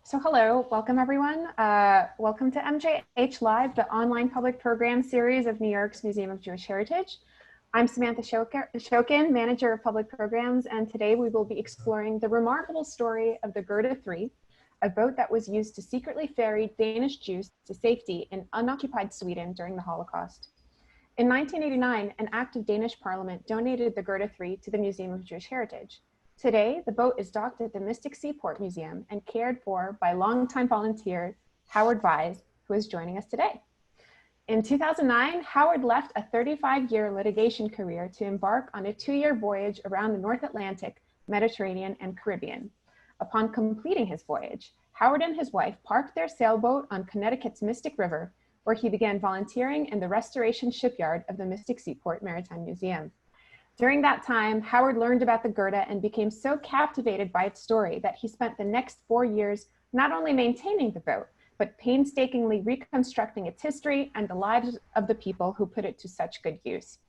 So hello, welcome everyone. Welcome to MJH Live, the online public program series of New York's Museum of Jewish Heritage. I'm Samantha Shokin, Manager of Public Programs, and today we will be exploring the remarkable story of the Gerda III, a boat that was used to secretly ferry Danish Jews to safety in unoccupied Sweden during the Holocaust. In 1989, an act of Danish Parliament donated the Gerda III to the Museum of Jewish Heritage. Today, the boat is docked at the Mystic Seaport Museum and cared for by longtime volunteer Howard Veisz, who is joining us today. In 2009, Howard left a 35-year litigation career to embark on a 2-year voyage around the North Atlantic, Mediterranean, and Caribbean. Upon completing his voyage, Howard and his wife parked their sailboat on Connecticut's Mystic River, where he began volunteering in the restoration shipyard of the Mystic Seaport Maritime Museum. During that time, Howard learned about the Gerda and became so captivated by its story that he spent the next 4 years not only maintaining the boat, but painstakingly reconstructing its history and the lives of the people who put it to such good use.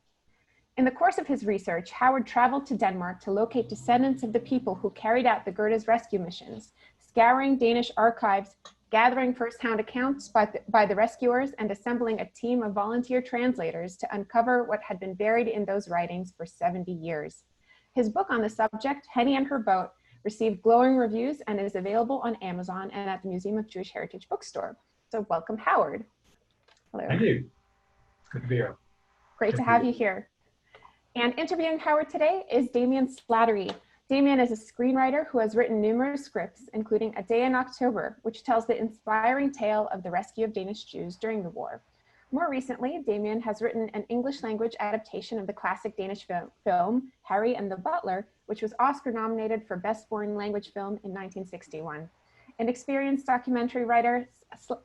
In the course of his research, Howard traveled to Denmark to locate descendants of the people who carried out the Gerda's rescue missions, scouring Danish archives, gathering first-hand accounts by the rescuers, and assembling a team of volunteer translators to uncover what had been buried in those writings for 70 years. His book on the subject, Henny and Her Boat, received glowing reviews and is available on Amazon and at the Museum of Jewish Heritage bookstore. So welcome, Howard. Hello. Thank you. Good to be here. Great to have you here. And interviewing Howard today is Damian Slattery. Damian is a screenwriter who has written numerous scripts, including A Day in October, which tells the inspiring tale of the rescue of Danish Jews during the war. More recently, Damian has written an English-language adaptation of the classic Danish film, Harry and the Butler, which was Oscar nominated for Best Foreign Language Film in 1961. An experienced documentary writer,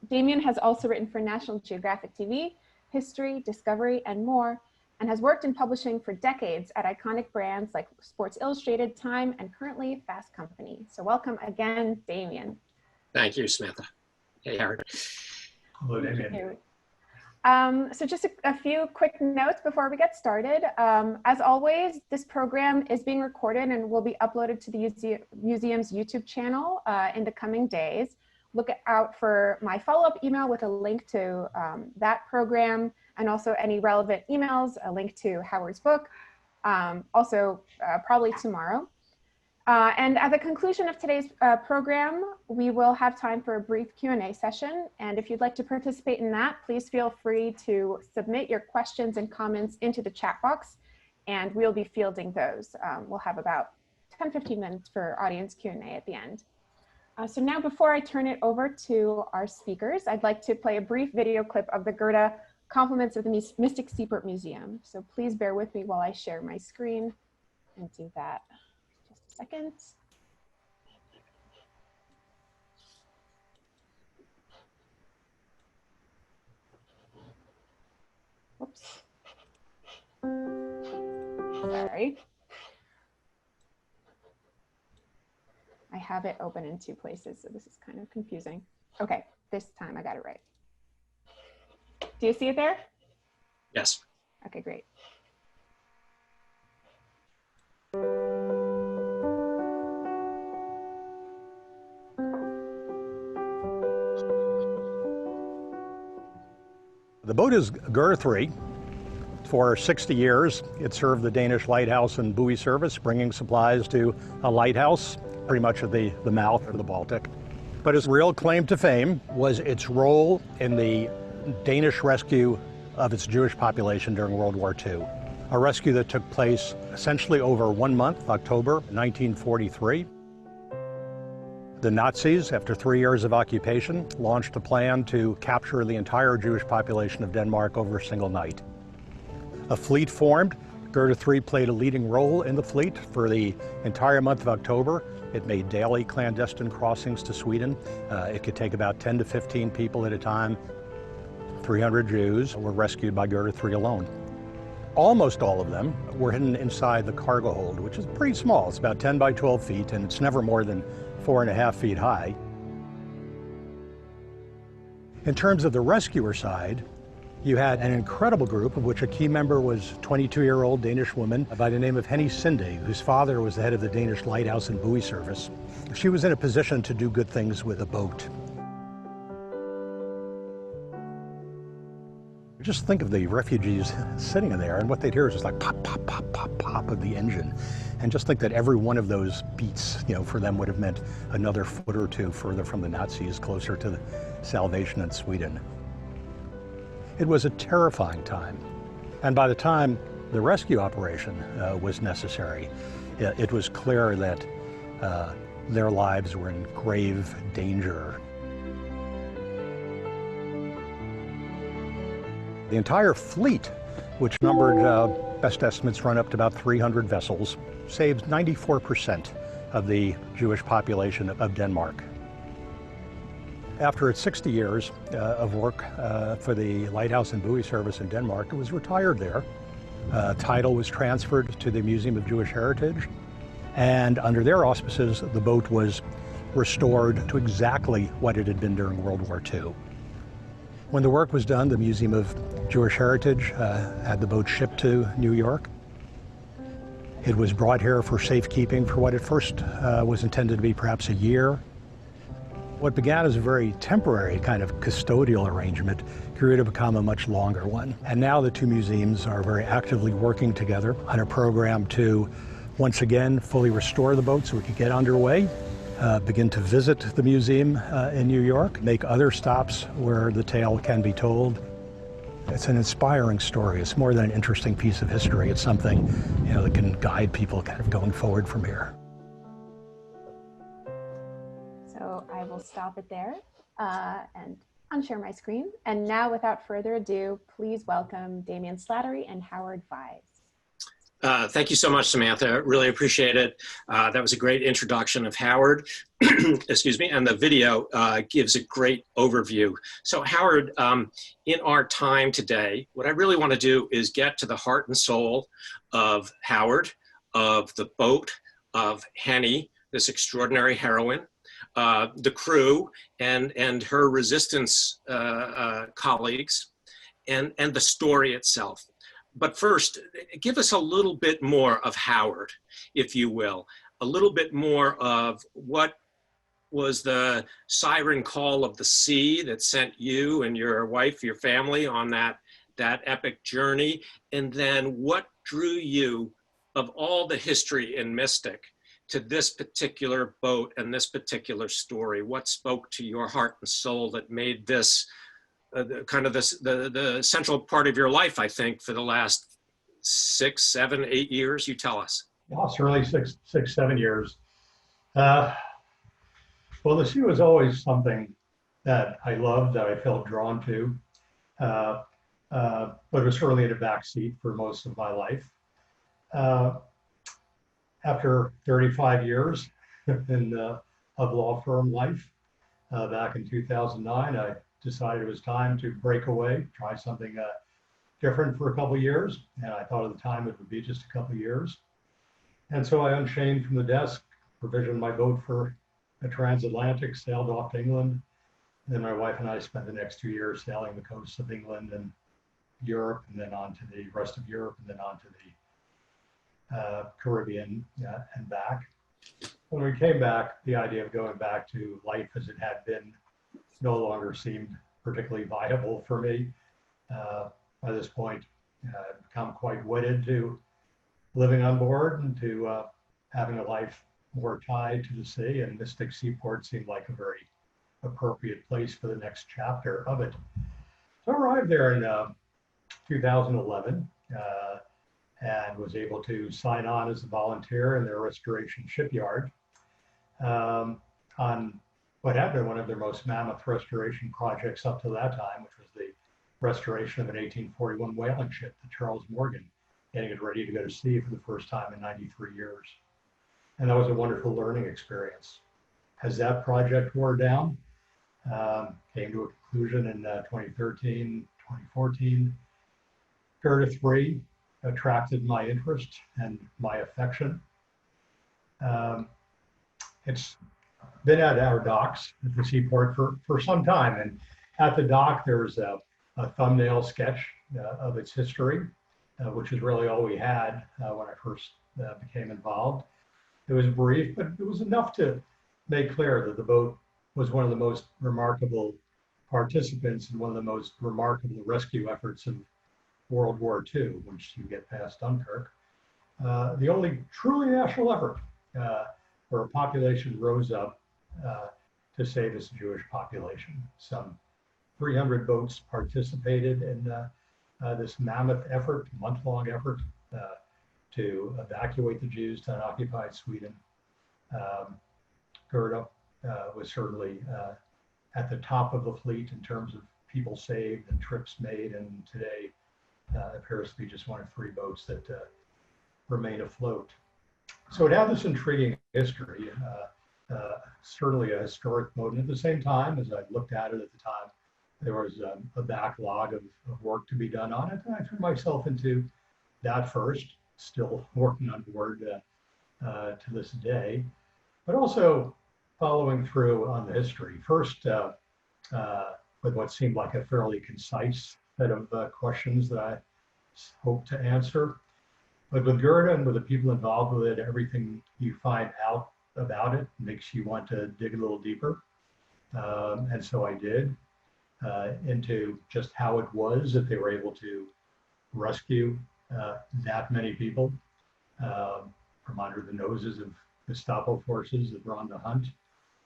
Damian has also written for National Geographic TV, History, Discovery, and more, and has worked in publishing for decades at iconic brands like Sports Illustrated, Time, and currently Fast Company. So welcome again, Damian. Thank you, Samantha. Hey, Howard. Hello, Damian. So just a few quick notes before we get started. As always, this program is being recorded and will be uploaded to the museum's YouTube channel in the coming days. Look out for my follow-up email with a link to that program, and also any relevant emails, a link to Howard's book, probably tomorrow. And at the conclusion of today's program, we will have time for a brief Q&A session. And if you'd like to participate in that, please feel free to submit your questions and comments into the chat box, and we'll be fielding those. We'll have about 10-15 minutes for audience Q&A at the end. So now, before I turn it over to our speakers, I'd like to play a brief video clip of the Gerda Compliments of the Mystic Seaport Museum. So please bear with me while I share my screen and do that. Just a second. Whoops. Sorry. I have it open in 2 places, so this is kind of confusing. Okay, this time I got it right. Do you see it there? Yes. Okay, great. The boat is Gerda III. For 60 years, it served the Danish lighthouse and buoy service, bringing supplies to a lighthouse, pretty much at the mouth of the Baltic. But its real claim to fame was its role in the Danish rescue of its Jewish population during World War II. A rescue that took place essentially over 1 month, October 1943. The Nazis, after 3 years of occupation, launched a plan to capture the entire Jewish population of Denmark over a single night. A fleet formed. Gerda III played a leading role in the fleet for the entire month of October. It made daily clandestine crossings to Sweden. It could take about 10 to 15 people at a time. 300 Jews were rescued by Gerda III alone. Almost all of them were hidden inside the cargo hold, which is pretty small. It's about 10 by 12 feet, and it's never more than 4.5 feet high. In terms of the rescuer side, You had an incredible group, of which a key member was 22-year-old Danish woman by the name of Henny Sinding, whose father was the head of the Danish lighthouse and buoy service. She was in a position to do good things with a boat. Just think of the refugees sitting in there, and what they'd hear is just like pop, pop, pop, pop, pop of the engine. And just think that every one of those beats, for them would have meant another foot or two further from the Nazis, closer to the salvation in Sweden. It was a terrifying time. And by the time the rescue operation was necessary, it was clear that their lives were in grave danger. The entire fleet, which numbered, best estimates run up to about 300 vessels, saved 94% of the Jewish population of Denmark. After its 60 years of work for the lighthouse and buoy service in Denmark, it was retired there. Title was transferred to the Museum of Jewish Heritage, and under their auspices, the boat was restored to exactly what it had been during World War II. When the work was done, the Museum of Jewish Heritage had the boat shipped to New York. It was brought here for safekeeping for what at first was intended to be perhaps a year. What began as a very temporary kind of custodial arrangement grew to become a much longer one. And now the two museums are very actively working together on a program to once again fully restore the boat so we could get underway. Begin to visit the museum in New York, make other stops where the tale can be told. It's an inspiring story. It's more than an interesting piece of history. It's something, that can guide people kind of going forward from here. So I will stop it there and unshare my screen. And now, without further ado, please welcome Damian Slattery and Howard Vise. Thank you so much, Samantha. Really appreciate it. That was a great introduction of Howard, excuse me, and the video gives a great overview. So Howard, in our time today, what I really want to do is get to the heart and soul of Howard, of the boat, of Henny, this extraordinary heroine, the crew, and her resistance colleagues, and the story itself. But first, give us a little bit more of Howard, if you will, a little bit more of what was the siren call of the sea that sent you and your wife, your family on that epic journey, and then what drew you, of all the history in Mystic, to this particular boat and this particular story? What spoke to your heart and soul that made this the central part of your life, I think, for the last 6, 7, 8 years? You tell us. Yeah, certainly 6, 7 years. Well, the sea was always something that I loved, that I felt drawn to, but it was certainly in a back seat for most of my life. After 35 years of law firm life, back in 2009, I decided it was time to break away, try something different for a couple of years. And I thought at the time it would be just a couple of years. And so I unchained from the desk, provisioned my boat for a transatlantic, sailed off to England. And then my wife and I spent the next 2 years sailing the coasts of England and Europe, and then on to the rest of Europe, and then on to the Caribbean and back. When we came back, the idea of going back to life as it had been no longer seemed particularly viable for me. By this point, I'd become quite wedded to living on board and to having a life more tied to the sea, and Mystic Seaport seemed like a very appropriate place for the next chapter of it. So I arrived there in 2011 and was able to sign on as a volunteer in their restoration shipyard on what had been one of their most mammoth restoration projects up to that time, which was the restoration of an 1841 whaling ship, the Charles Morgan, getting it ready to go to sea for the first time in 93 years. And that was a wonderful learning experience. As that project wore down, came to a conclusion in 2013, 2014, Gerda III attracted my interest and my affection. It's been at our docks at the seaport for some time. And at the dock, there's a a thumbnail sketch of its history, which is really all we had when I first became involved. It was brief, but it was enough to make clear that the boat was one of the most remarkable participants in one of the most remarkable rescue efforts of World War II, once you get past Dunkirk. The only truly national effort where a population rose up to save its Jewish population. Some 300 boats participated in this mammoth effort, month-long effort to evacuate the Jews to unoccupied Sweden. Gerda was certainly at the top of the fleet in terms of people saved and trips made, and today appears to be just one of 3 boats that remain afloat. So it had this intriguing history, certainly a historic boat. And at the same time, as I looked at it at the time, there was a backlog of work to be done on it. And I threw myself into that first, still working on board to this day, but also following through on the history. First, with what seemed like a fairly concise set of questions that I hope to answer. But with Gerda and with the people involved with it, everything you find out about it makes you want to dig a little deeper. And so I did into just how it was that they were able to rescue that many people from under the noses of Gestapo forces that were on the hunt,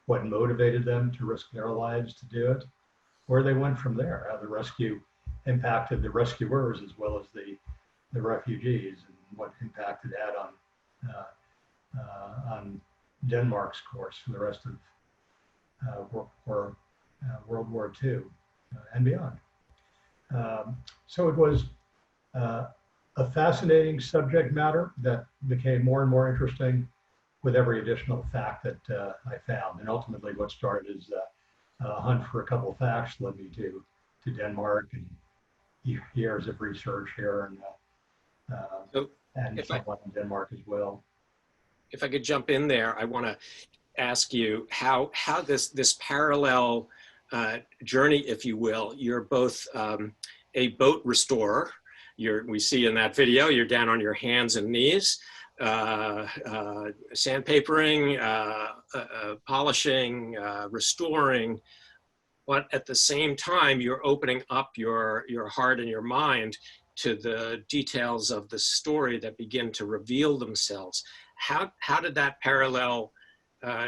what motivated them to risk their lives to do it, where they went from there, how the rescue impacted the rescuers as well as the refugees, and what impact it had on Denmark's course for the rest of World War II and beyond. So it was a fascinating subject matter that became more and more interesting with every additional fact that I found. And ultimately what started as a hunt for a couple of facts led me to Denmark and years of research here and somewhat in Denmark as well. If I could jump in there, I want to ask you how this parallel journey, if you will. You're both a boat restorer. We see in that video, you're down on your hands and knees, sandpapering, polishing, restoring, but at the same time, you're opening up your heart and your mind to the details of the story that begin to reveal themselves. How did that parallel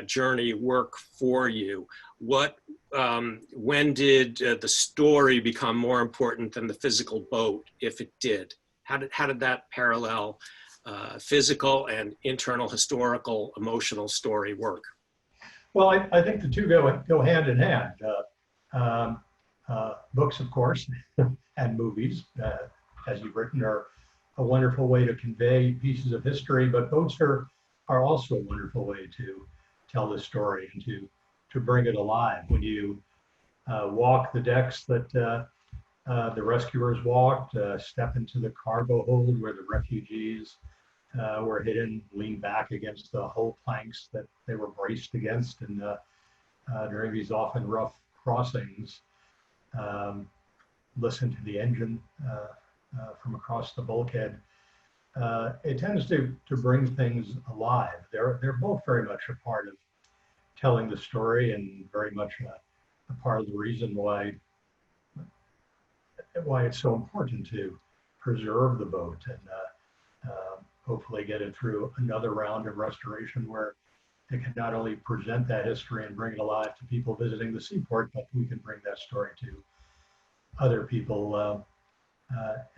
journey work for you? When did the story become more important than the physical boat, if it did? How did that parallel physical and internal historical emotional story work? Well, I think the two go hand in hand. Books, of course, and movies, as you've written, are a wonderful way to convey pieces of history, but boats are also a wonderful way to tell the story and to bring it alive. When you walk the decks that the rescuers walked, step into the cargo hold where the refugees were hidden, lean back against the hull planks that they were braced against, and during these often rough crossings, listen to the engine from across the bulkhead. It tends to bring things alive. They're both very much a part of telling the story, and very much a part of the reason why it's so important to preserve the boat and hopefully get it through another round of restoration where it can not only present that history and bring it alive to people visiting the seaport, but we can bring that story to other people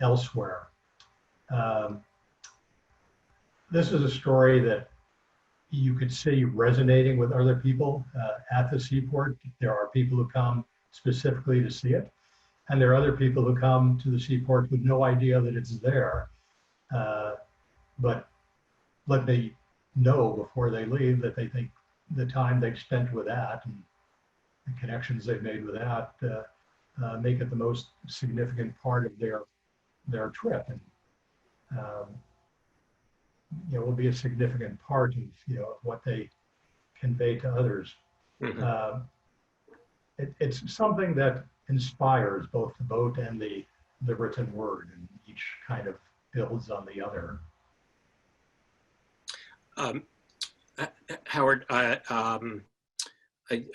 elsewhere. This is a story that you could see resonating with other people at the seaport. There are people who come specifically to see it, and there are other people who come to the seaport with no idea that it's there. But let me know before they leave that they think the time they've spent with that and the connections they've made with that make it the most significant part of their trip, and will be a significant part of what they convey to others. Mm-hmm. It's something that inspires both the boat and the written word, and each kind of builds on the other. Howard, I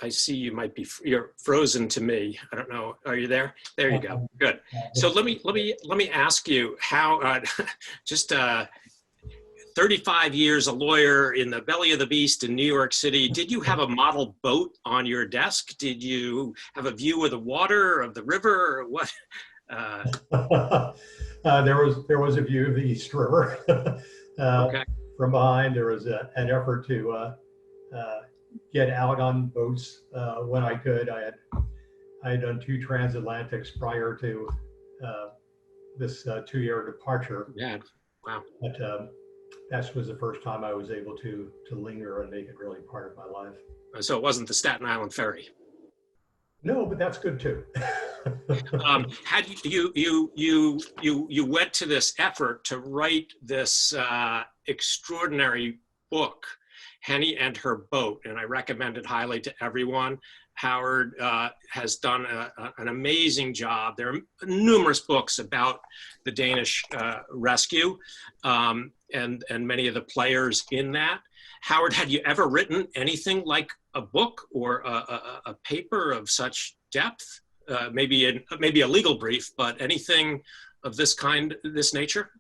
see you might be, you're frozen to me. I don't know. Are you there? There you go. Good. So let me ask you how, just 35 years a lawyer in the belly of the beast in New York City. Did you have a model boat on your desk? Did you have a view of the water, of the river, or what? There was a view of the East River. Okay. From behind. There was an effort to get out on boats when I could. I had done 2 transatlantics prior to this 2-year departure. Yeah. Wow. But that was the first time I was able to linger and make it really part of my life. So it wasn't the Staten Island ferry. No, but that's good too. Had you went to this effort to write this extraordinary book, Henny and Her Boat, and I recommend it highly to everyone. Howard has done an amazing job. There are numerous books about the Danish rescue and many of the players in that. Howard, had you ever written anything like a book or a paper of such depth? Maybe a legal brief, but anything of this kind, this nature?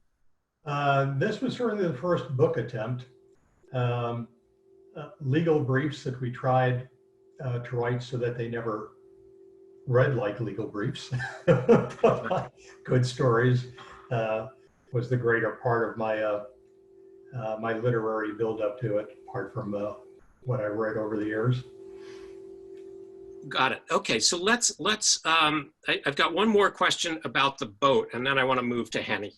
This was certainly the first book attempt. Legal briefs that we tried to write so that they never read like legal briefs. Good stories was the greater part of my my literary build up to it, apart from what I read over the years. Got it. Okay, so let's I've got one more question about the boat, and then I want to move to Henny.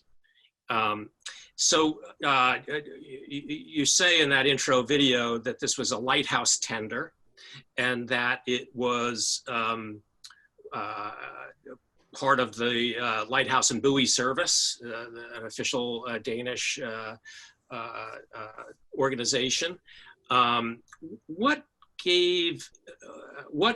You say in that intro video that this was a lighthouse tender, and that it was part of the lighthouse and buoy service, an official Danish organization. What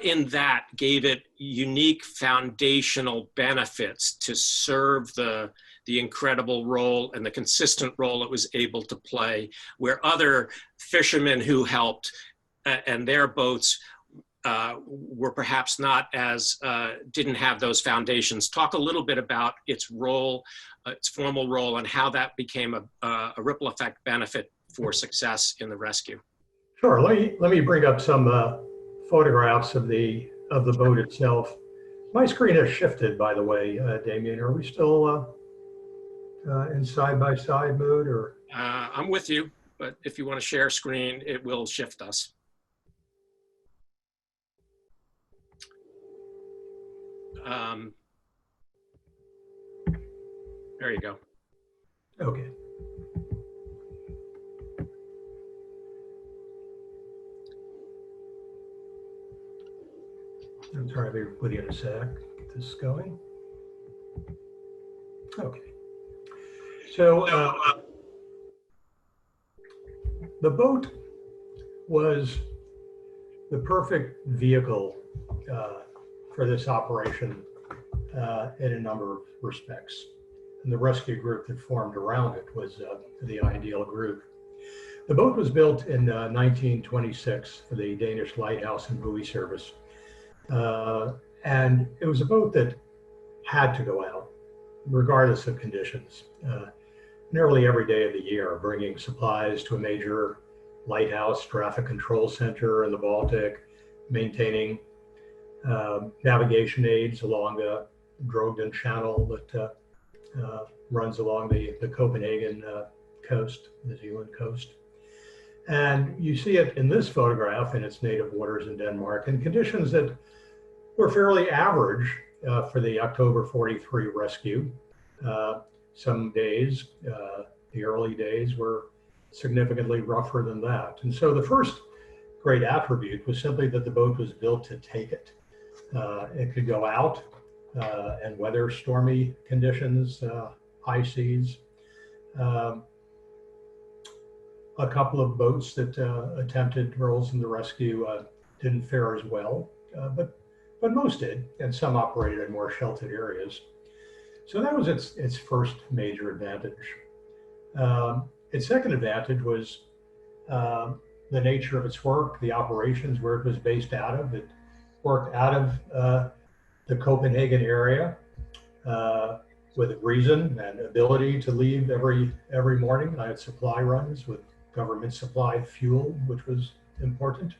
in that gave it unique foundational benefits to serve the incredible role and the consistent role it was able to play, where other fishermen who helped and their boats were perhaps not as, didn't have those foundations? Talk a little bit about its role, its formal role, and how that became a ripple effect benefit for success in the rescue. Sure. Let me bring up some photographs of the boat itself. My screen has shifted, by the way, Damian. Are we still in side-by-side mode, or? I'm with you, but if you want to share screen, it will shift us. There you go. Okay. I'm sorry, I'll be with you in a sec. Get this going. Okay. So the boat was the perfect vehicle for this operation in a number of respects. And the rescue group that formed around it was the ideal group. The boat was built in 1926 for the Danish lighthouse and buoy service. And it was a boat that had to go out, regardless of conditions, nearly every day of the year, bringing supplies to a major lighthouse traffic control center in the Baltic, maintaining navigation aids along the Drogden Channel that runs along the Copenhagen coast, the Zealand coast. And you see it in this photograph in its native waters in Denmark, in conditions that were fairly average for the October 43 rescue. Some days, the early days, were significantly rougher than that. And so the first great attribute was simply that the boat was built to take it. It could go out and weather stormy conditions, high seas. A couple of boats that attempted roles in the rescue didn't fare as well, but but most did, and some operated in more sheltered areas. So that was its first major advantage. Its second advantage was the nature of its work, the operations, where it was based out of. It worked out of the Copenhagen area with a reason and ability to leave every morning. I had supply runs with government supplied fuel, which was important.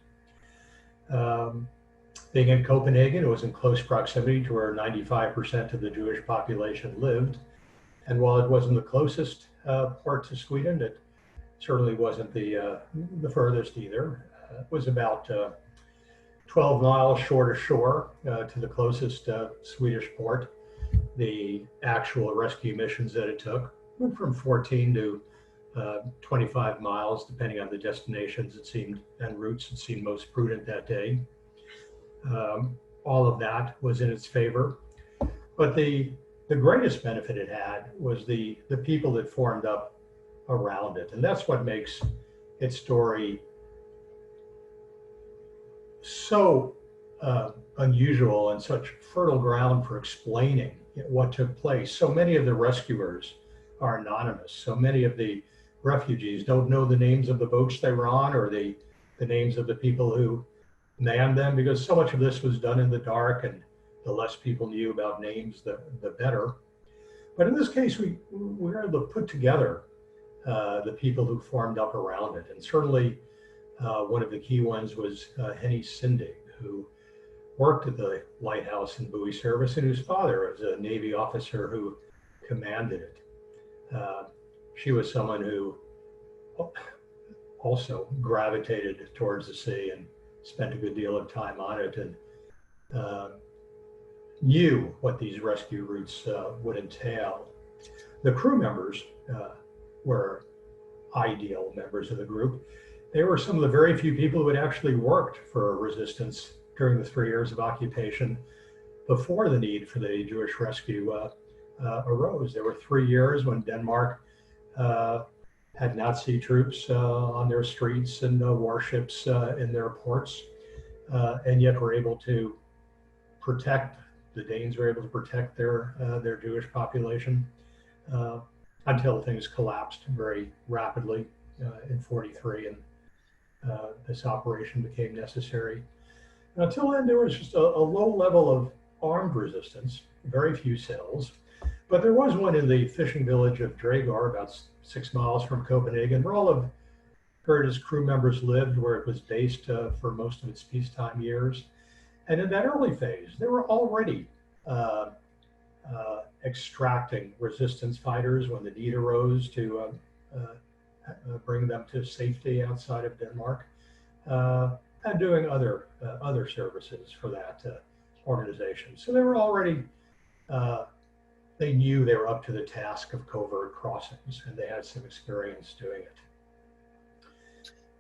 Being in Copenhagen, it was in close proximity to where 95% of the Jewish population lived. And while it wasn't the closest part to Sweden, it certainly wasn't the furthest either. It was about 12 miles short of shore to the closest Swedish port. The actual rescue missions that it took went from 14 to 25 miles, depending on the destinations it seemed and routes it seemed most prudent that day. All of that was in its favor. But the greatest benefit it had was the people that formed up around it. And that's what makes its story so unusual and such fertile ground for explaining what took place. So many of the rescuers are anonymous. So many of the refugees don't know the names of the boats they were on or the names of the people who manned them, because so much of this was done in the dark, and the less people knew about names, the better. But in this case, we were able to put together the people who formed up around it. And certainly one of the key ones was Henny Sinding, who worked at the lighthouse and buoy service, and whose father was a Navy officer who commanded it. She was someone who also gravitated towards the sea and spent a good deal of time on it, and knew what these rescue routes would entail. The crew members were ideal members of the group. They were some of the very few people who had actually worked for resistance during the 3 years of occupation before the need for the Jewish rescue arose. There were 3 years when Denmark had Nazi troops on their streets and warships in their ports, and yet were able to protect, the Danes were able to protect their Jewish population until things collapsed very rapidly in 43, and this operation became necessary. Until then, there was just a low level of armed resistance, very few cells, but there was one in the fishing village of Dragar, about 6 miles from Copenhagen, where all of Gerda's crew members lived, where it was based for most of its peacetime years. And in that early phase, they were already extracting resistance fighters when the need arose to bring them to safety outside of Denmark, and doing other services for that organization. So they were already, they knew they were up to the task of covert crossings, and they had some experience doing it.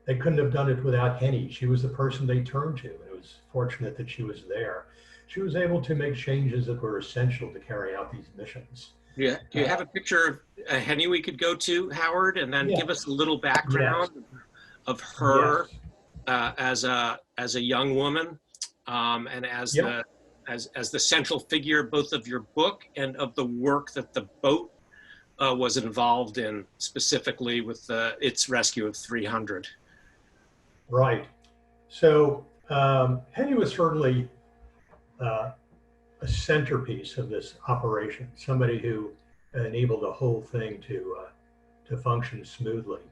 They couldn't have done it without Henny. She was the person they turned to, and it was fortunate that she was there. She was able to make changes that were essential to carry out these missions. Yeah. Do you have a picture of Henny we could go to, Howard, and then give us a little background of her as a young woman, and as the central figure both of your book and of the work that the boat was involved in, specifically with its rescue of 300. Right. So Henny was certainly a centerpiece of this operation, somebody who enabled the whole thing to function smoothly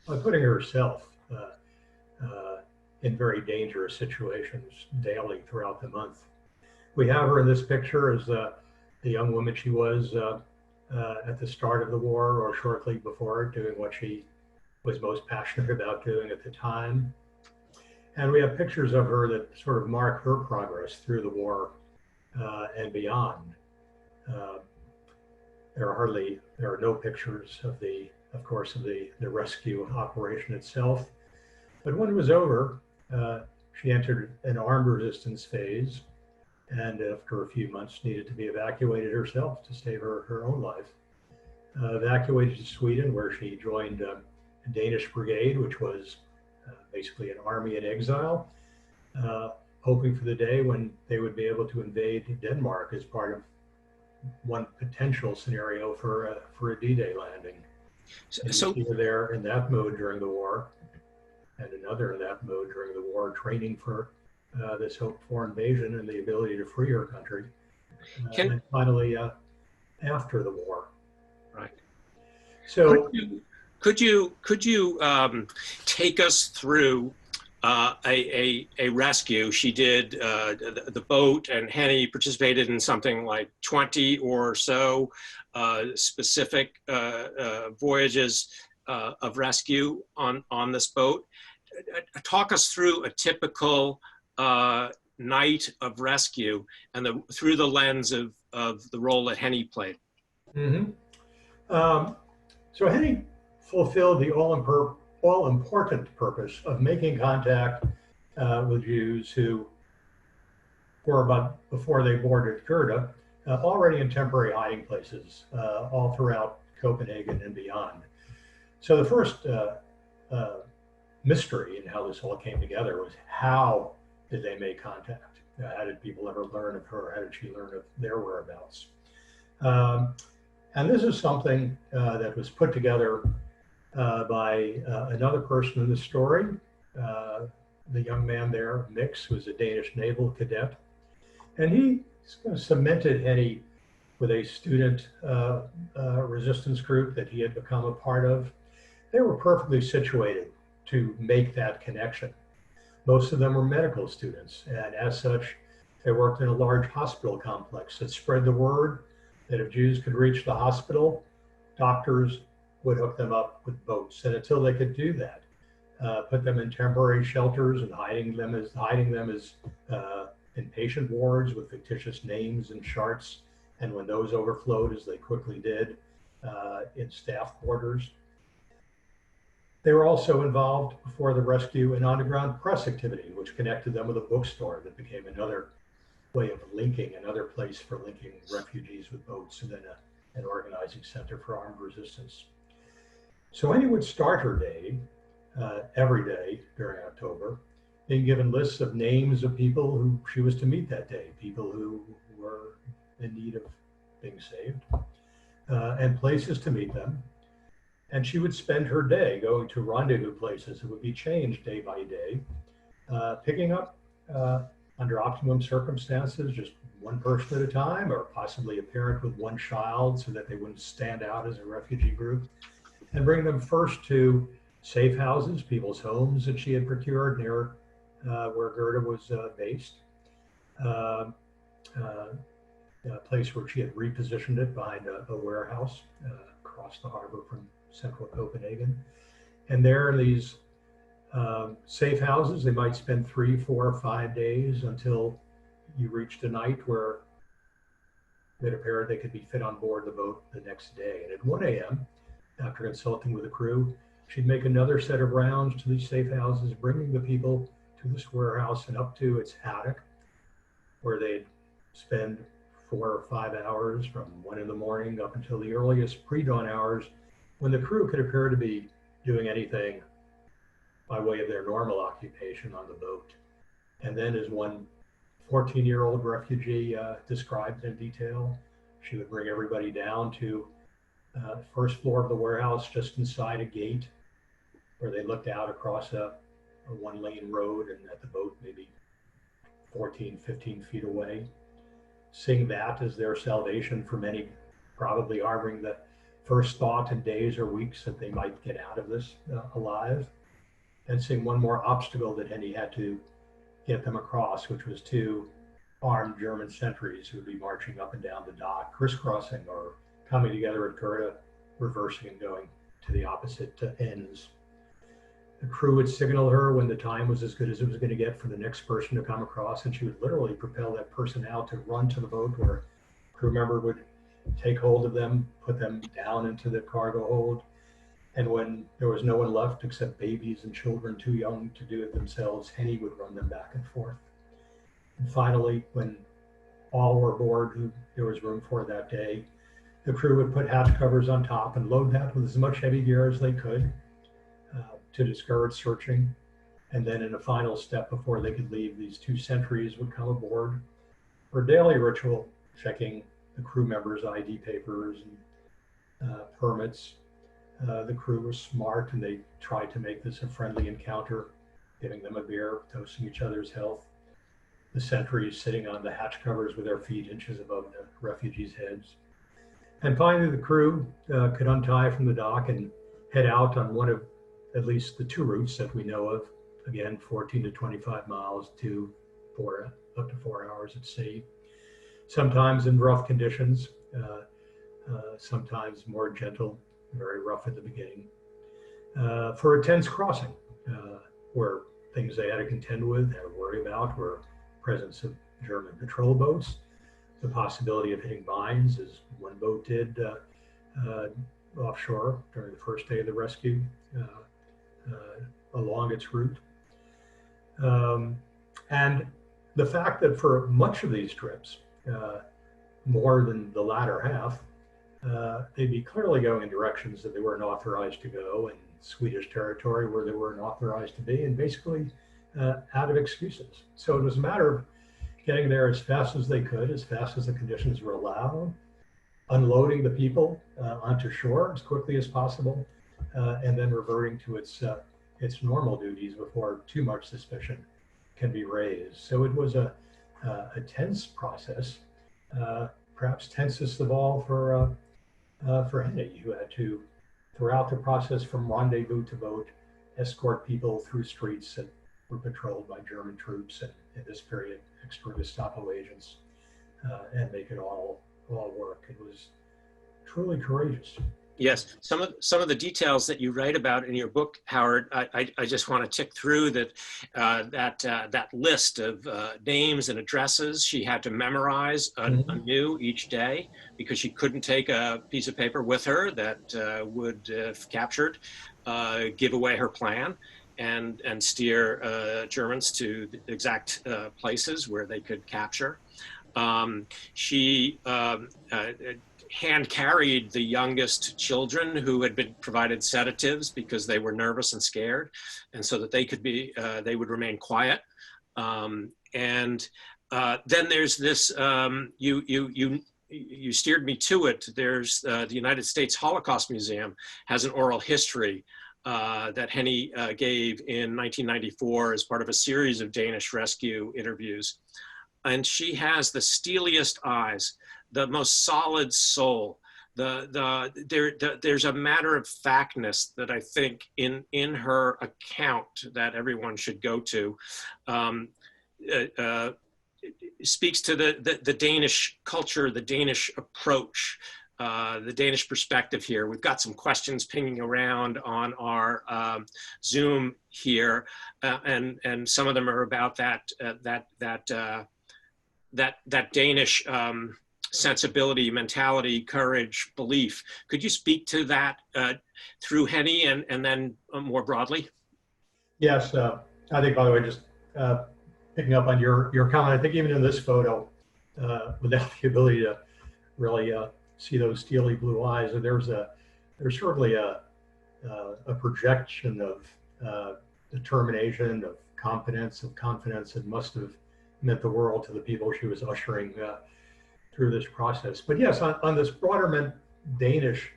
by putting herself in very dangerous situations daily throughout the month. We have her in this picture as the young woman she was at the start of the war or shortly before, doing what she was most passionate about doing at the time. And we have pictures of her that sort of mark her progress through the war and beyond. There are no pictures of the rescue operation itself. But when it was over, she entered an armed resistance phase, and after a few months needed to be evacuated herself to save her own life. Evacuated to Sweden, where she joined a Danish brigade, which was basically an army in exile. hoping for the day when they would be able to invade Denmark as part of one potential scenario for a D-Day landing. And So, you see her there in that mode during the war, and another in that mode during the war, training for this hope for invasion and the ability to free her country. And finally, after the war. right. So, could you take us through a rescue? She did the boat, and Henny participated in something like 20 or so specific voyages of rescue on this boat. Talk us through a typical night of rescue and through the lens of the role that Henny played. So Henny fulfilled the all-important purpose of making contact with Jews who were, about before they boarded Gerda, already in temporary hiding places all throughout Copenhagen and beyond. So the first mystery in how this all came together was, how did they make contact? How did people ever learn of her? How did she learn of their whereabouts? And this is something that was put together by another person in the story. The young man there, Mix, was a Danish naval cadet. And he cemented Henny with a student resistance group that he had become a part of. They were perfectly situated to make that connection. Most of them were medical students, and as such, they worked in a large hospital complex that spread the word that if Jews could reach the hospital, doctors would hook them up with boats. And until they could do that, put them in temporary shelters and hiding them as in patient wards with fictitious names and charts. And when those overflowed, as they quickly did, in staff quarters. They were also involved before the rescue in underground press activity, which connected them with a bookstore that became another way of linking, another place for linking refugees with boats, and then an organizing center for armed resistance. So Henny would start her day, every day during October, being given lists of names of people who she was to meet that day, people who were in need of being saved, and places to meet them. And she would spend her day going to rendezvous places that would be changed day by day, picking up, under optimum circumstances, just one person at a time, or possibly a parent with one child so that they wouldn't stand out as a refugee group, and bring them first to safe houses, people's homes that she had procured near where Gerda was based, a place where she had repositioned it behind a warehouse across the harbor from central Copenhagen. And there in these safe houses, they might spend 3, 4, 5 days until you reached a night where it appeared they could be fit on board the boat the next day. And at 1 a.m., after consulting with the crew, she'd make another set of rounds to these safe houses, bringing the people to this warehouse and up to its attic, where they'd spend 4 or 5 hours from 1 in the morning up until the earliest pre-dawn hours, when the crew could appear to be doing anything by way of their normal occupation on the boat. And then, as one 14-year-old refugee described in detail, she would bring everybody down to the first floor of the warehouse, just inside a gate, where they looked out across a one-lane road and at the boat maybe 14, 15 feet away, seeing that as their salvation for many, probably harboring the first thought in days or weeks that they might get out of this alive, and seeing one more obstacle that Henny had to get them across, which was 2 armed German sentries who would be marching up and down the dock, crisscrossing or coming together at Gerda, reversing and going to the opposite ends. The crew would signal her when the time was as good as it was going to get for the next person to come across, and she would literally propel that person out to run to the boat, where a crew member would take hold of them, put them down into the cargo hold. And when there was no one left except babies and children too young to do it themselves, Henny would run them back and forth. And finally, when all were aboard who there was room for that day, the crew would put hatch covers on top and load that with as much heavy gear as they could to discourage searching. And then in a final step before they could leave, these two sentries would come aboard for a daily ritual, checking the crew members' ID papers and permits. The crew was smart, and they tried to make this a friendly encounter, giving them a beer, toasting each other's health. The sentries sitting on the hatch covers with their feet inches above the refugees' heads. And finally, the crew could untie from the dock and head out on one of at least the two routes that we know of. Again, 14 to 25 miles to up to 4 hours at sea. Sometimes in rough conditions, sometimes more gentle, very rough at the beginning, for a tense crossing, where things they had to contend with, had to worry about, were presence of German patrol boats, the possibility of hitting mines, as one boat did offshore during the first day of the rescue along its route. And the fact that for much of these trips, more than the latter half, they'd be clearly going in directions that they weren't authorized to go, in Swedish territory where they weren't authorized to be, and basically out of excuses. So it was a matter of getting there as fast as they could, as fast as the conditions were allowed, unloading the people onto shore as quickly as possible, and then reverting to its normal duties before too much suspicion can be raised. So it was a tense process, perhaps tensest of all for Henny, who had to, throughout the process from rendezvous to boat, escort people through streets that were patrolled by German troops, and in this period, extra Gestapo agents, and make it all work. It was truly courageous. Yes, some of the details that you write about in your book, Howard, I just want to tick through that list of names and addresses she had to memorize anew each day, because she couldn't take a piece of paper with her that would, if captured, give away her plan and steer Germans to the exact places where they could capture. She hand carried the youngest children who had been provided sedatives because they were nervous and scared, and so that they could be, they would remain quiet. Then there's this, you steered me to it. There's the United States Holocaust Museum has an oral history that Henny gave in 1994 as part of a series of Danish rescue interviews. And she has the steeliest eyes, the most solid soul. There's a matter of factness that I think in her account that everyone should go to, speaks to the Danish culture, the Danish approach, the Danish perspective here. We've got some questions pinging around on our Zoom here, and some of them are about that Danish sensibility, mentality, courage, belief. Could you speak to that through Henny and then more broadly? Yes, I think, by the way, just picking up on your comment, I think even in this photo, without the ability to really see those steely blue eyes, there's certainly a projection of determination, of confidence that must have meant the world to the people she was ushering through this process. But yes, on this broader Danish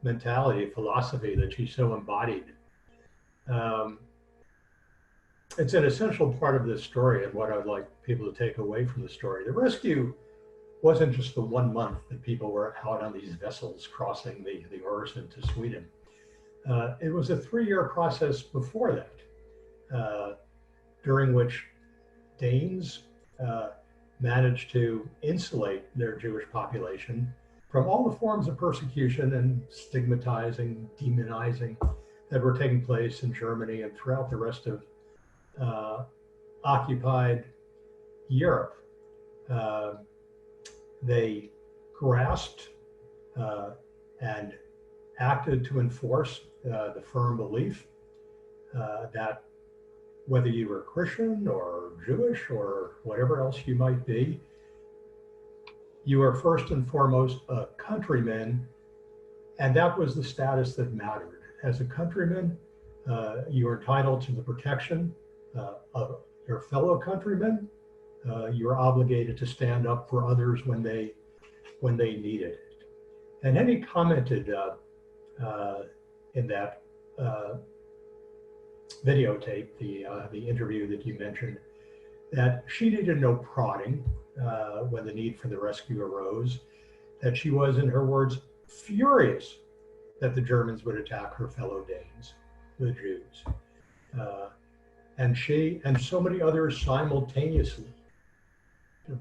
mentality, philosophy that she so embodied, it's an essential part of this story and what I'd like people to take away from the story. The rescue wasn't just the 1 month that people were out on these vessels crossing the Øresund to Sweden. It was a 3-year process before that, during which Danes managed to insulate their Jewish population from all the forms of persecution and stigmatizing, demonizing that were taking place in Germany and throughout the rest of occupied Europe. They grasped and acted to enforce the firm belief that whether you were Christian or Jewish or whatever else you might be, you are first and foremost a countryman, and that was the status that mattered. As a countryman, you are entitled to the protection of your fellow countrymen, you're obligated to stand up for others when they need it. And Henny commented in that videotape, the interview that you mentioned, that she needed no prodding when the need for the rescue arose, that she was, in her words, furious that the Germans would attack her fellow Danes, the Jews. And she and so many others simultaneously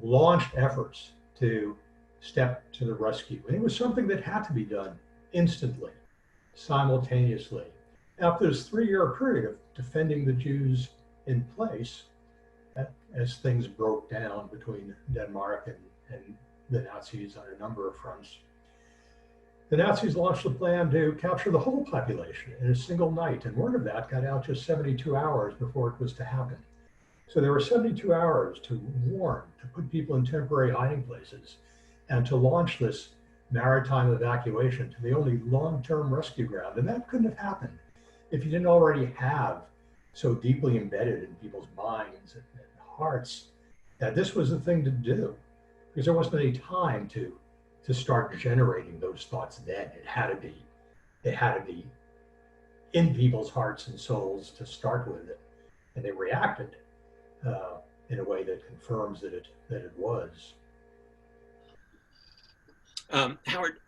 launched efforts to step to the rescue. And it was something that had to be done instantly, simultaneously. After this 3-year period of defending the Jews in place, as things broke down between Denmark and the Nazis on a number of fronts, the Nazis launched a plan to capture the whole population in a single night, and word of that got out just 72 hours before it was to happen. So there were 72 hours to warn, to put people in temporary hiding places, and to launch this maritime evacuation to the only long-term rescue ground. And that couldn't have happened if you didn't already have so deeply embedded in people's minds and hearts that this was the thing to do, because there wasn't any time to start generating those thoughts then. It had to be in people's hearts and souls to start with it, and they reacted in a way that confirms that it was. Howard,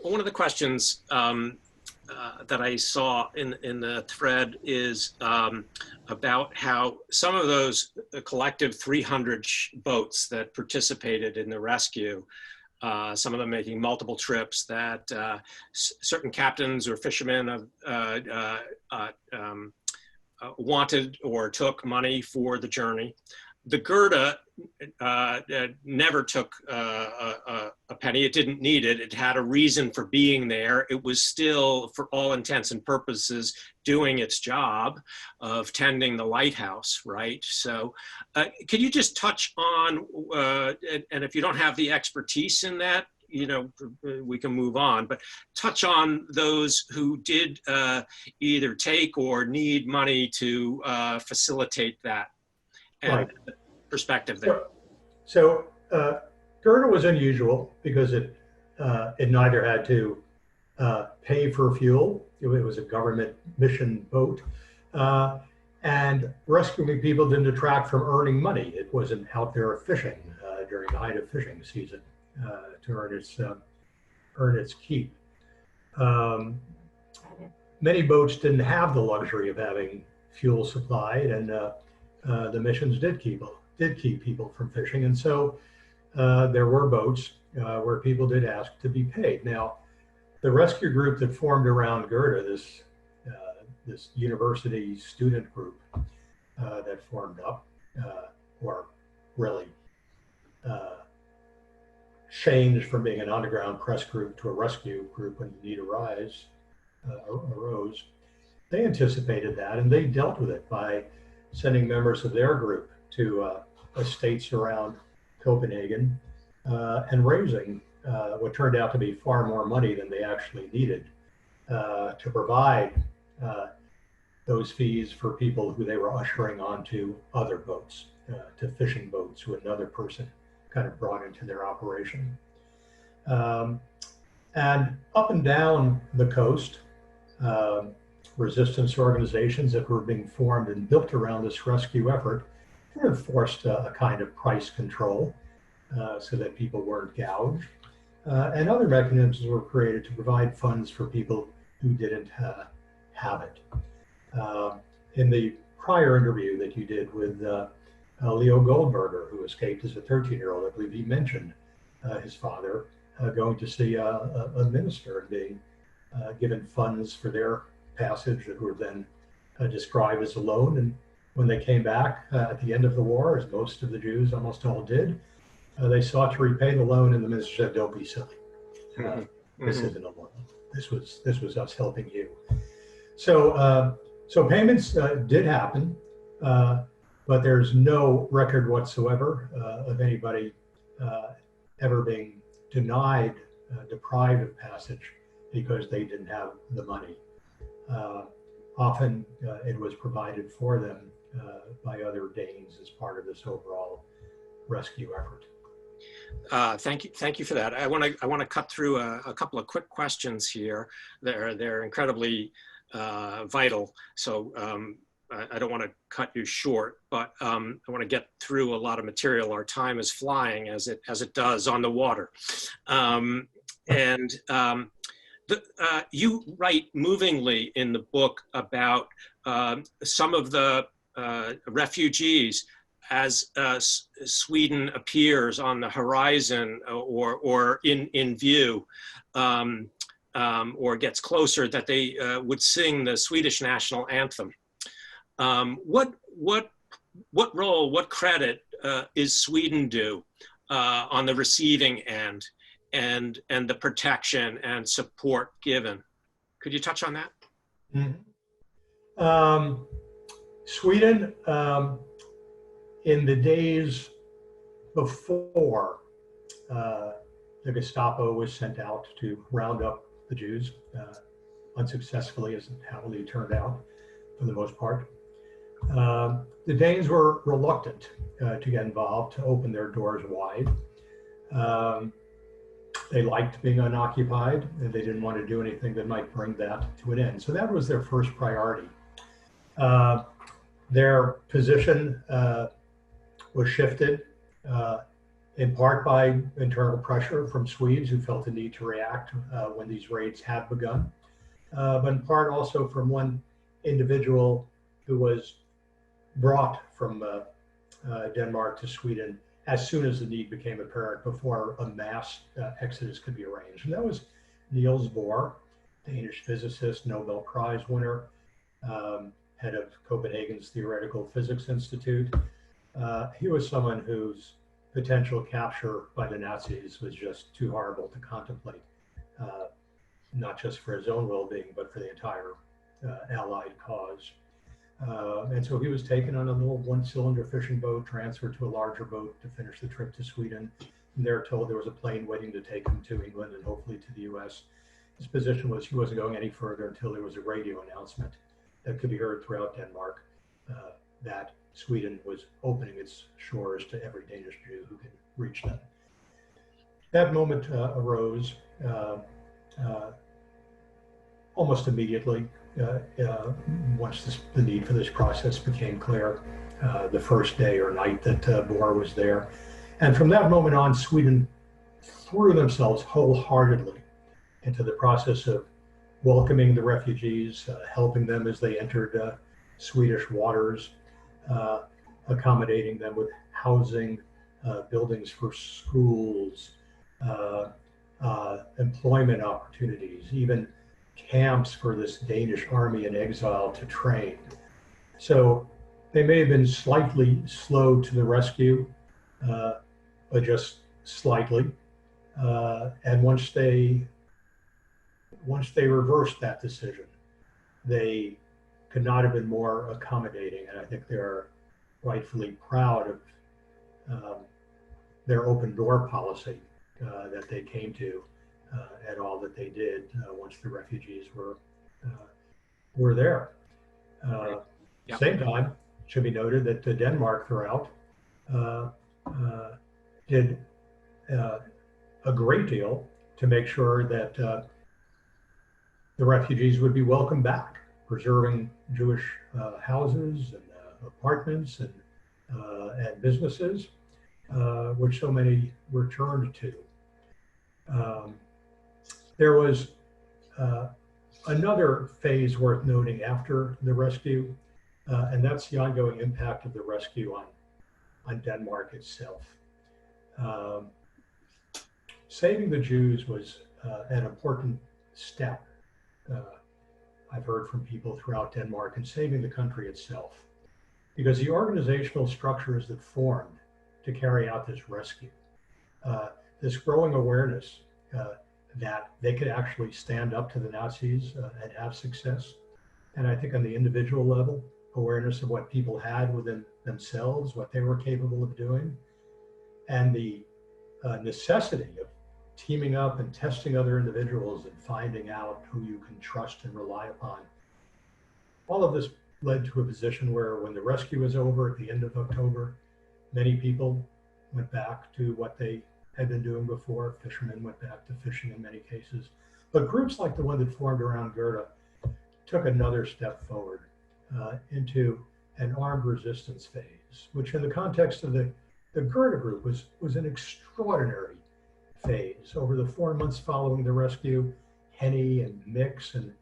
one of the questions that I saw in the thread is about how some of those collective 300 boats that participated in the rescue, some of them making multiple trips, that certain captains or fishermen wanted or took money for the journey. The Gerda never took a penny. It didn't need it. It had a reason for being there. It was still, for all intents and purposes, doing its job of tending the lighthouse, right? So could you just touch on, and if you don't have the expertise in that, you know, we can move on, but touch on those who did either take or need money to facilitate that. And right. Perspective there. So Gerda was unusual because it neither had to pay for fuel. It was a government mission boat, and rescuing people didn't detract from earning money. It wasn't out there fishing during the height of fishing season to earn its keep. Many boats didn't have the luxury of having fuel supplied, and the missions did keep people from fishing, and so there were boats where people did ask to be paid. Now, the rescue group that formed around Gerda, this university student group that formed up, or really changed from being an underground press group to a rescue group when the need arose, they anticipated that, and they dealt with it by sending members of their group to estates around Copenhagen and raising what turned out to be far more money than they actually needed to provide those fees for people who they were ushering onto other boats, to fishing boats who another person kind of brought into their operation. And up and down the coast, resistance organizations that were being formed and built around this rescue effort enforced a kind of price control so that people weren't gouged. And other mechanisms were created to provide funds for people who didn't have it. In the prior interview that you did with Leo Goldberger, who escaped as a 13-year-old, I believe he mentioned his father going to see a minister and being given funds for their passage that were then described as a loan. And when they came back at the end of the war, as most of the Jews almost all did, they sought to repay the loan, and the minister said, "Don't be silly. This isn't a loan. This was us helping you." So so payments did happen, but there's no record whatsoever of anybody ever being denied, deprived of passage because they didn't have the money. Often it was provided for them by other Danes as part of this overall rescue effort. Thank you for that. I want to cut through a couple of quick questions here. They're incredibly vital. So I don't want to cut you short, but I want to get through a lot of material. Our time is flying as it does on the water. You write movingly in the book about some of the refugees as Sweden appears on the horizon or in view, or gets closer, that they would sing the Swedish national anthem. What role, what credit is Sweden due on the receiving end and the protection and support given? Could you touch on that? Mm-hmm. Sweden, in the days before the Gestapo was sent out to round up the Jews, unsuccessfully, as it happily turned out for the most part, the Danes were reluctant to get involved, to open their doors wide. They liked being unoccupied, and they didn't want to do anything that might bring that to an end. So that was their first priority. Their position was shifted in part by internal pressure from Swedes who felt the need to react when these raids had begun, but in part also from one individual who was brought from Denmark to Sweden as soon as the need became apparent, before a mass exodus could be arranged. And that was Niels Bohr, Danish physicist, Nobel Prize winner, head of Copenhagen's Theoretical Physics Institute. He was someone whose potential capture by the Nazis was just too horrible to contemplate, not just for his own well-being, but for the entire Allied cause. And so he was taken on a little one-cylinder fishing boat, transferred to a larger boat to finish the trip to Sweden. And they're told there was a plane waiting to take him to England and hopefully to the US. His position was he wasn't going any further until there was a radio announcement that could be heard throughout Denmark that Sweden was opening its shores to every Danish Jew who could reach them. That moment arose almost immediately once the need for this process became clear, the first day or night that Bohr was there. And from that moment on, Sweden threw themselves wholeheartedly into the process of welcoming the refugees, helping them as they entered Swedish waters, accommodating them with housing, buildings for schools, employment opportunities, even camps for this Danish army in exile to train. So they may have been slightly slow to the rescue, but just slightly. And once they reversed that decision, they could not have been more accommodating. And I think they're rightfully proud of their open door policy that they came to and all that they did once the refugees were there. Yep. Same time, it should be noted that Denmark throughout did a great deal to make sure that the refugees would be welcomed back, preserving Jewish houses and apartments and businesses, which so many returned to. There was another phase worth noting after the rescue, and that's the ongoing impact of the rescue on Denmark itself. Saving the Jews was an important step, I've heard from people throughout Denmark, in saving the country itself, because the organizational structures that formed to carry out this rescue, this growing awareness that they could actually stand up to the Nazis and have success. And I think on the individual level, awareness of what people had within themselves, what they were capable of doing, and the necessity of teaming up and testing other individuals and finding out who you can trust and rely upon. All of this led to a position where when the rescue was over at the end of October, many people went back to what they had been doing before. Fishermen went back to fishing in many cases. But groups like the one that formed around Gerda took another step forward into an armed resistance phase, which in the context of the Gerda group was an extraordinary phase. Over the 4 months following the rescue, Henny and Mix and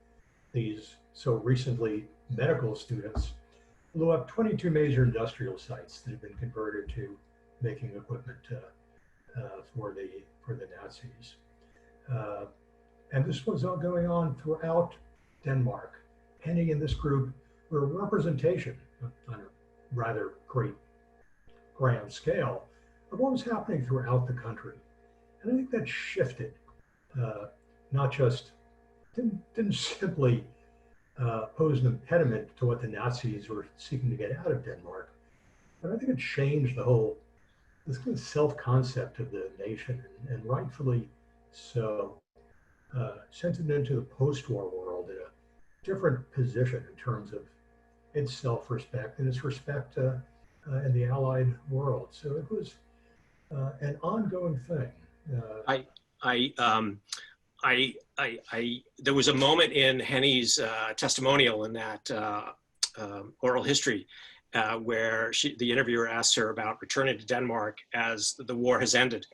these so recently medical students blew up 22 major industrial sites that had been converted to making equipment for the Nazis. And this was all going on throughout Denmark. Henny and this group were a representation on a rather great grand scale of what was happening throughout the country. And I think that shifted, not just, didn't simply pose an impediment to what the Nazis were seeking to get out of Denmark, but I think it changed this kind of self-concept of the nation, and rightfully so, sent it into the post-war world in a different position in terms of its self-respect and its respect in the Allied world. So it was an ongoing thing. There was a moment in Henny's testimonial in that oral history where the interviewer asked her about returning to Denmark as the war has ended,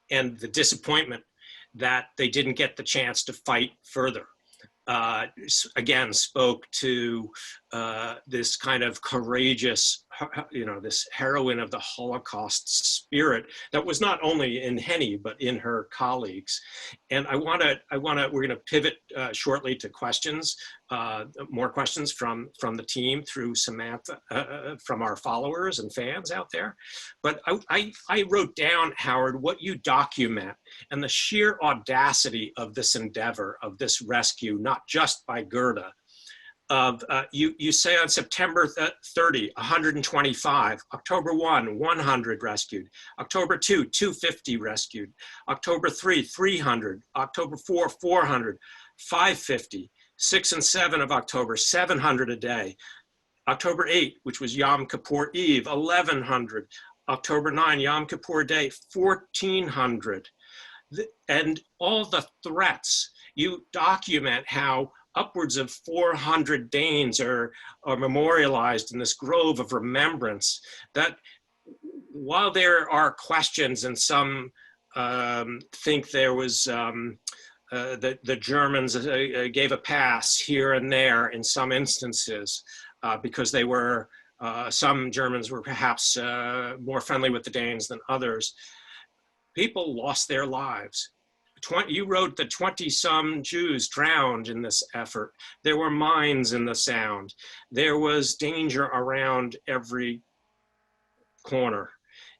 and the disappointment that they didn't get the chance to fight further. Again, spoke to this kind of courageous, this heroine of the Holocaust spirit that was not only in Henny, but in her colleagues. And we're gonna pivot shortly to questions, more questions from the team through Samantha, from our followers and fans out there. But I wrote down, Howard, what you document and the sheer audacity of this endeavor, of this rescue, not just by Gerda. You say on September 30, 125, October 1, 100 rescued, October 2, 250 rescued, October 3, 300, October 4, 400, 550, 6 and 7 of October, 700 a day, October 8, which was Yom Kippur Eve, 1100, October 9, Yom Kippur Day, 1400. And all the threats, you document how upwards of 400 Danes are memorialized in this grove of remembrance, that while there are questions and some think there was, the Germans gave a pass here and there in some instances because they were, some Germans were perhaps more friendly with the Danes than others. People lost their lives. You wrote that 20-some Jews drowned in this effort. There were mines in the Sound. There was danger around every corner.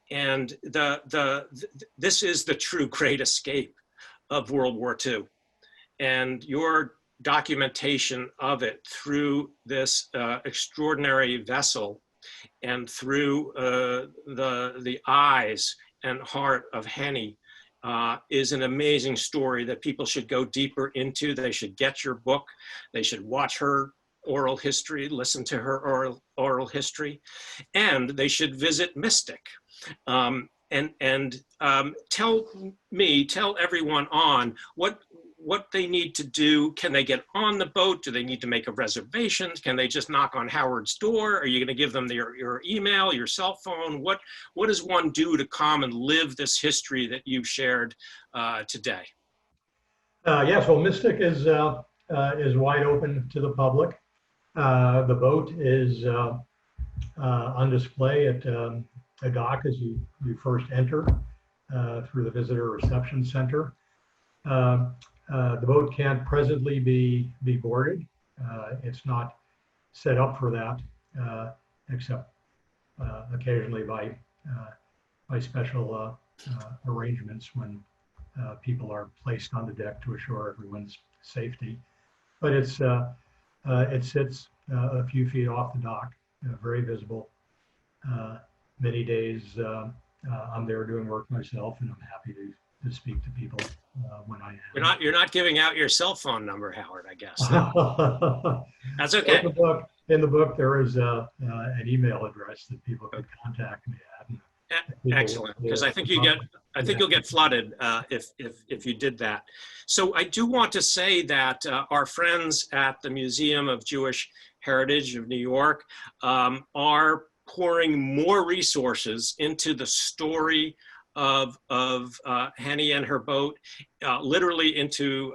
And this is the true great escape of World War II. And your documentation of it through this extraordinary vessel and through the eyes and heart of Henny is an amazing story that people should go deeper into. They should get your book. They should watch her oral history, listen to her oral history, and they should visit Mystic. Tell everyone on what they need to do. Can they get on the boat? Do they need to make a reservation? Can they just knock on Howard's door? Are you going to give them your email, your cell phone? What does one do to come and live this history that you've shared today? Yes, well, Mystic is wide open to the public. The boat is on display at a dock as you first enter through the visitor reception center. The boat can't presently be boarded. It's not set up for that, except occasionally by special arrangements when people are placed on the deck to assure everyone's safety. But it sits a few feet off the dock, very visible. Many days I'm there doing work myself, and I'm happy to to speak to people when I am. You're not giving out your cell phone number, Howard, I guess. That's In okay. the book, there is an email address that people could contact me at. Excellent, because I think you'll get flooded if you did that. So I do want to say that our friends at the Museum of Jewish Heritage of New York are pouring more resources into the story of Henny and Her Boat, literally into,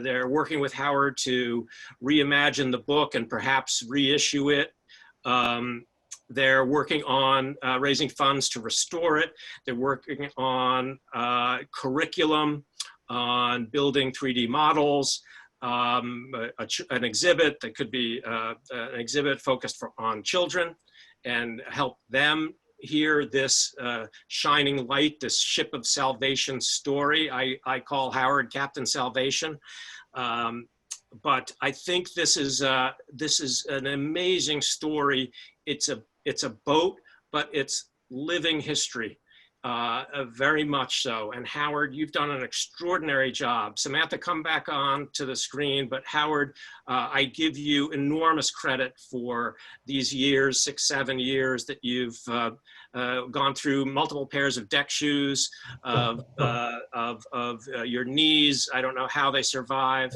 they're working with Howard to reimagine the book and perhaps reissue it. They're working on raising funds to restore it. They're working on curriculum, on building 3D models, an exhibit that could be an exhibit focused on children and help them hear this shining light, this ship of salvation story. I call Howard Captain Salvation. But I think this is an amazing story. It's a boat, but it's living history, very much so. And Howard, you've done an extraordinary job. Samantha, come back on to the screen, but Howard, I give you enormous credit for these years, 6, 7 years that you've gone through multiple pairs of deck shoes, of your knees. I don't know how they survive.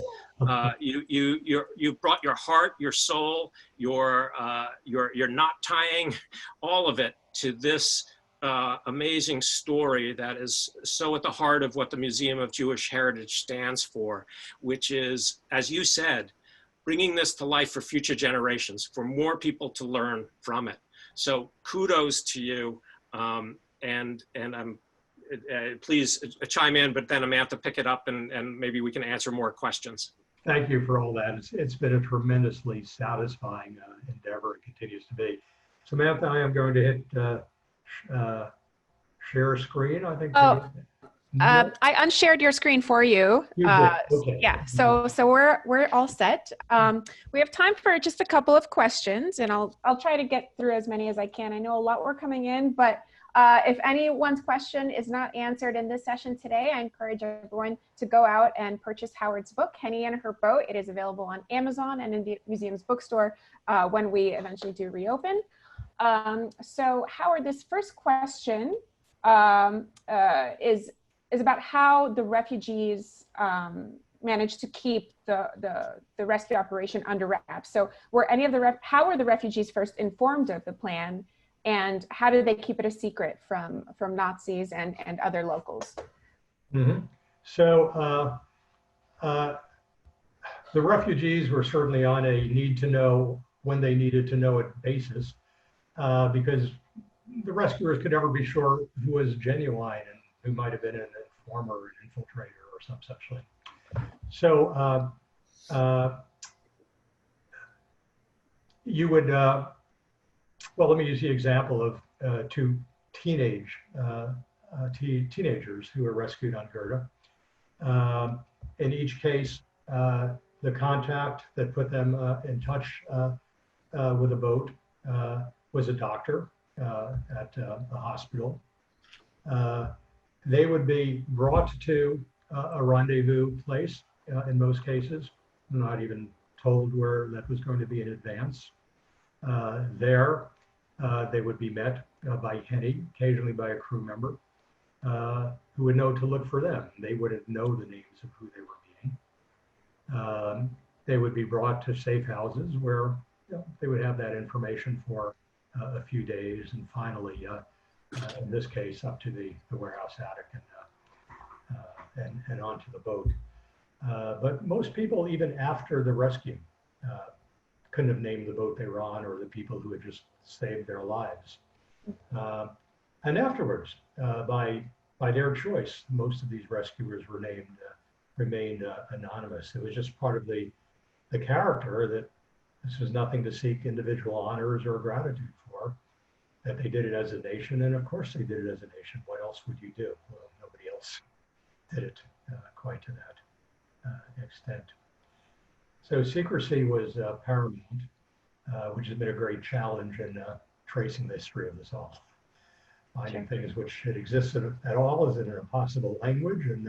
You brought your heart, your soul, your knot tying, all of it to this amazing story that is so at the heart of what the Museum of Jewish Heritage stands for, which is, as you said, bringing this to life for future generations, for more people to learn from it. So kudos to you, and I'm please chime in, but then Amantha, pick it up and maybe we can answer more questions. Thank you for all that. It's been a tremendously satisfying endeavor. It continues to be. Samantha, I am going to hit share screen, I think. Oh, I unshared your screen for you. Okay. Yeah, so we're all set. We have time for just a couple of questions, and I'll try to get through as many as I can. I know a lot were coming in, but if anyone's question is not answered in this session today, I encourage everyone to go out and purchase Howard's book, Henny and Her Boat. It is available on Amazon and in the museum's bookstore when we eventually do reopen. So Howard, this first question is about how the refugees managed to keep the rescue operation under wraps. So how were the refugees first informed of the plan? And how did they keep it a secret from Nazis and other locals? Mm-hmm. So the refugees were certainly on a need to know when they needed to know it basis, because the rescuers could never be sure who was genuine and who might have been an informer, an infiltrator, or some such thing. So you would. Well, let me use the example of two teenagers who were rescued on Gerda. In each case, the contact that put them in touch with a boat was a doctor at a hospital. They would be brought to a rendezvous place in most cases, not even told where that was going to be in advance. There, they would be met by Henny, occasionally by a crew member, who would know to look for them. They wouldn't know the names of who they were meeting. They would be brought to safe houses where they would have that information for a few days, and finally, in this case, up to the warehouse attic and onto the boat. But most people, even after the rescue, couldn't have named the boat they were on or the people who had just saved their lives. And afterwards, by their choice, most of these rescuers remained anonymous. It was just part of the character that this was nothing to seek individual honors or gratitude for, that they did it as a nation, and of course they did it as a nation. What else would you do? Well, nobody else did it quite to that extent. So secrecy was paramount, which has been a great challenge in tracing the history of this all. finding things which had existed at all as in an impossible language, and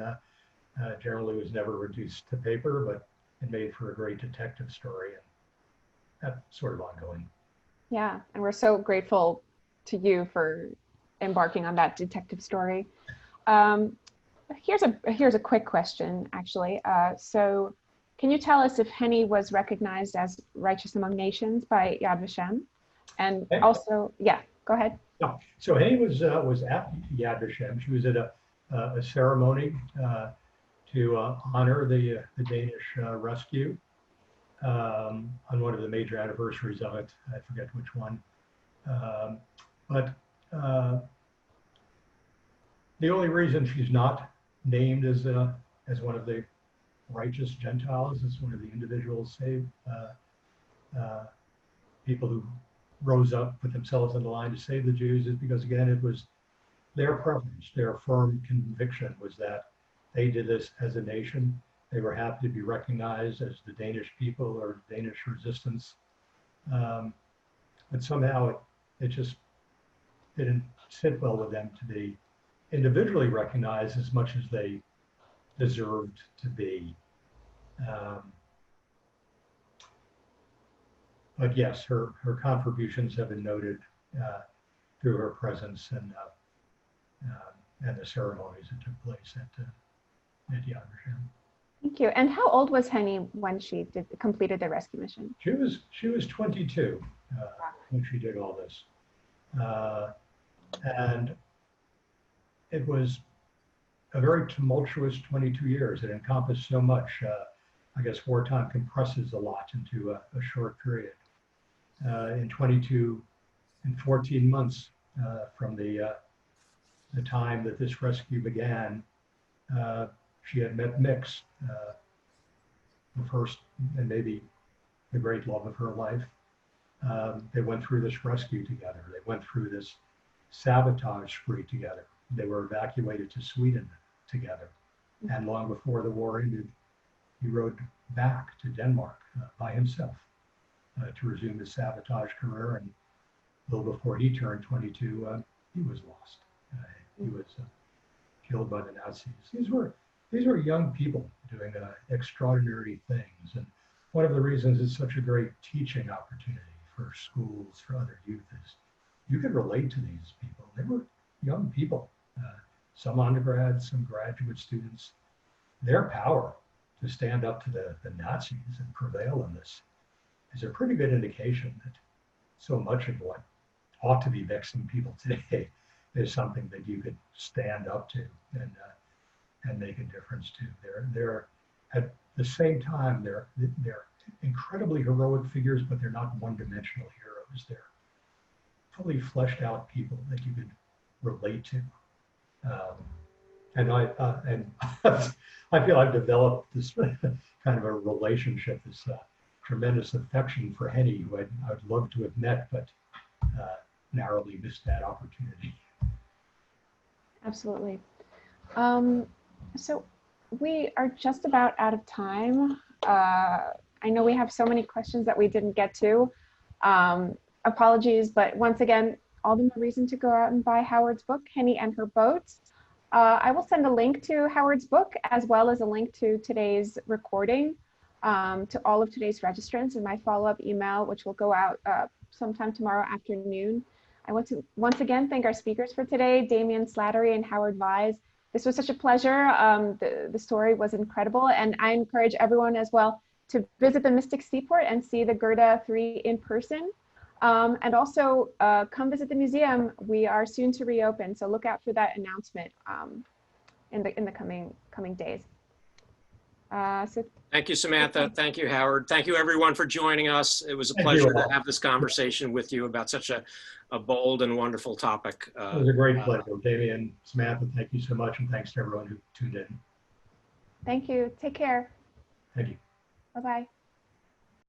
generally was never reduced to paper, but it made for a great detective story, and that's sort of ongoing. Yeah, and we're so grateful to you for embarking on that detective story. Here's a quick question, actually. So, can you tell us if Henny was recognized as righteous among nations by Yad Vashem? And also, yeah, go ahead. No, so Henny was at Yad Vashem. She was at a ceremony to honor the Danish rescue on one of the major anniversaries of it. I forget which one, but the only reason she's not named as one of the righteous Gentiles, as one of the individuals saved, people who rose up, put themselves on the line to save the Jews, is because, again, it was their preference, their firm conviction was that they did this as a nation. They were happy to be recognized as the Danish people or Danish resistance. But somehow it just didn't sit well with them to be individually recognized as much as they deserved to be. But yes, her contributions have been noted through her presence and the ceremonies that took place at Yad Vashem. Thank you. And how old was Henny when she completed the rescue mission? She was 22 when she did all this, and it was a very tumultuous 22 years. It encompassed so much. I guess wartime compresses a lot into a short period. In 14 months from the time that this rescue began, she had met Mix, the first and maybe the great love of her life. They went through this rescue together. They went through this sabotage spree together. They were evacuated to Sweden together. And long before the war ended, he rode back to Denmark by himself to resume his sabotage career. And a little before he turned 22, he was lost. He was killed by the Nazis. These were young people doing extraordinary things. And one of the reasons it's such a great teaching opportunity for schools, for other youth, is you could relate to these people. They were young people, some undergrads, some graduate students. Their power to stand up to the Nazis and prevail in this is a pretty good indication that so much of what ought to be vexing people today is something that you could stand up to and make a difference to. They're at the same time, they're incredibly heroic figures, but they're not one-dimensional heroes. They're fully fleshed out people that you could relate to. And I feel I've developed this kind of a relationship, this tremendous affection for Henny, who I'd love to have met, but narrowly missed that opportunity. Absolutely. So we are just about out of time. I know we have so many questions that we didn't get to. Apologies, but once again, all the more reason to go out and buy Howard's book, Henny and Her Boat. I will send a link to Howard's book, as well as a link to today's recording, to all of today's registrants in my follow-up email, which will go out sometime tomorrow afternoon. I want to once again thank our speakers for today, Damian Slattery and Howard Vise. This was such a pleasure. The story was incredible, and I encourage everyone as well to visit the Mystic Seaport and see the Gerda III in person. And also come visit the museum. We are soon to reopen, so look out for that announcement in the coming days. Thank you, Samantha. Thank you, Howard. Thank you, everyone, for joining us. It was a pleasure to have this conversation with you about such a bold and wonderful topic. It was a great pleasure. Damian, Samantha, thank you so much, and thanks to everyone who tuned in. Thank you. Take care. Thank you. Bye-bye.